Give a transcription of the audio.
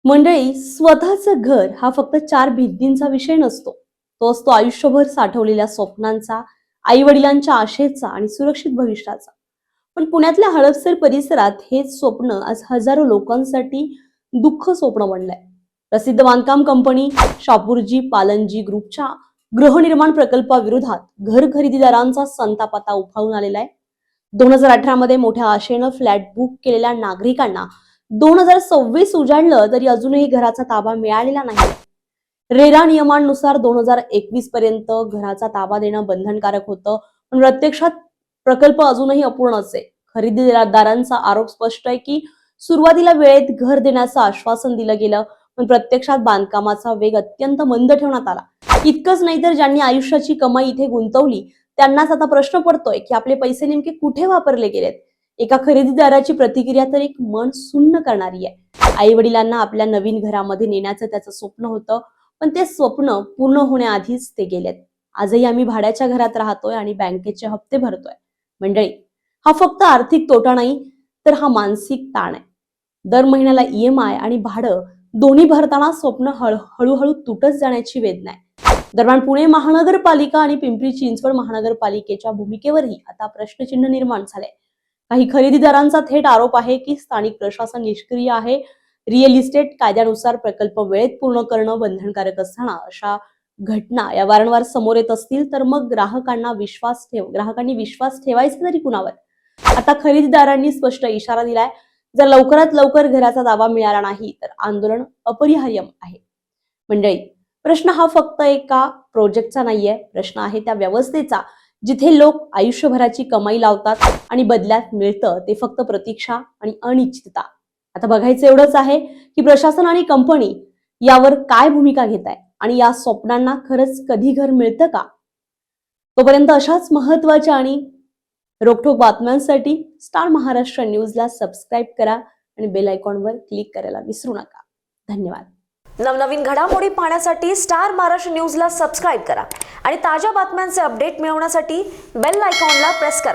मंडळी, स्वतःचं घर हा फक्त चार भिंतींचा विषय नसतो. तो असतो आयुष्यभर साठवलेल्या स्वप्नांचा, आई वडिलांच्या आशेचा आणि सुरक्षित भविष्याचा. पण पुण्यातल्या हडपसर परिसरात हेच स्वप्न आज हजारो लोकांसाठी दुःख स्वप्न बनलंय. प्रसिद्ध बांधकाम कंपनी शापूरजी पालनजी ग्रुपच्या गृहनिर्माण प्रकल्पाविरोधात घर खरेदीदारांचा संताप आता उफाळून आलेला आहे. 2018 मध्ये मोठ्या आशेनं फ्लॅट बुक केलेल्या नागरिकांना 2026 उजाडलं तरी अजूनही घराचा ताबा मिळालेला नाही. रेरा नियमांनुसार 2021 पर्यंत घराचा ताबा देणं बंधनकारक होतं, पण प्रत्यक्षात प्रकल्प अजूनही अपूर्णच आहे. खरेदीदारांचा आरोप स्पष्ट आहे की सुरुवातीला वेळेत घर देण्याचं आश्वासन दिलं गेलं, पण प्रत्यक्षात बांधकामाचा वेग अत्यंत मंद ठेवण्यात आला. इतकंच नाही तर ज्यांनी आयुष्याची कमाई इथे गुंतवली त्यांनाच आता प्रश्न पडतोय की आपले पैसे नेमके कुठे वापरले गेलेत. एका खरेदीदाराची प्रतिक्रिया तर एक मन सुन्न करणारी आहे. आई वडिलांना आपल्या नवीन घरामध्ये नेण्याचं त्याचं स्वप्न होतं, पण ते स्वप्न पूर्ण होण्याआधीच ते गेलेत. आजही आम्ही भाड्याच्या घरात राहतोय आणि बँकेचे हप्ते भरतोय. मंडळी, हा फक्त आर्थिक तोटा नाही, तर हा मानसिक ताण आहे. दर महिन्याला EMI आणि भाडं दोन्ही भरताना स्वप्न हळूहळू तुटत जाण्याची वेदना आहे. दरम्यान पुणे महानगरपालिका आणि पिंपरी चिंचवड महानगरपालिकेच्या भूमिकेवरही आता प्रश्नचिन्ह निर्माण झाले. काही खरेदीदारांचा थेट आरोप आहे की स्थानिक प्रशासन निष्क्रिय आहे. रिअल इस्टेट कायद्यानुसार प्रकल्प वेळेत पूर्ण करणं बंधनकारक असताना अशा घटना या वारंवार समोर येत असतील तर मग ग्राहकांनी विश्वास ठेवायचा तरी कुणावर? आता खरेदीदारांनी स्पष्ट इशारा दिलाय, जर लवकरात लवकर घराचा दावा मिळाला नाही तर आंदोलन अपरिहार्य आहे. मंडळी, प्रश्न हा फक्त एका प्रोजेक्टचा नाहीये, प्रश्न आहे त्या व्यवस्थेचा, जिथे लोक आयुष्यभराची कमाई लावतात आणि बदल्यात मिळतं ते फक्त प्रतीक्षा आणि अनिश्चितता. आता बघायचं एवढंच आहे की प्रशासन आणि कंपनी यावर काय भूमिका घेत आहे आणि या स्वप्नांना खरंच कधी घर मिळतं का? तोपर्यंत अशाच महत्वाच्या आणि रोखठोक बातम्यांसाठी स्टार महाराष्ट्र न्यूजला सबस्क्राईब करा आणि बेल आयकॉनवर क्लिक करायला विसरू नका. धन्यवाद. नवनवीन घडामोडी पाहण्यासाठी स्टार महाराष्ट्र न्यूजला सबस्क्राईब करा आणि ताज्या बातम्यांचे अपडेट मिळवण्यासाठी बेल आयकॉनला प्रेस करा.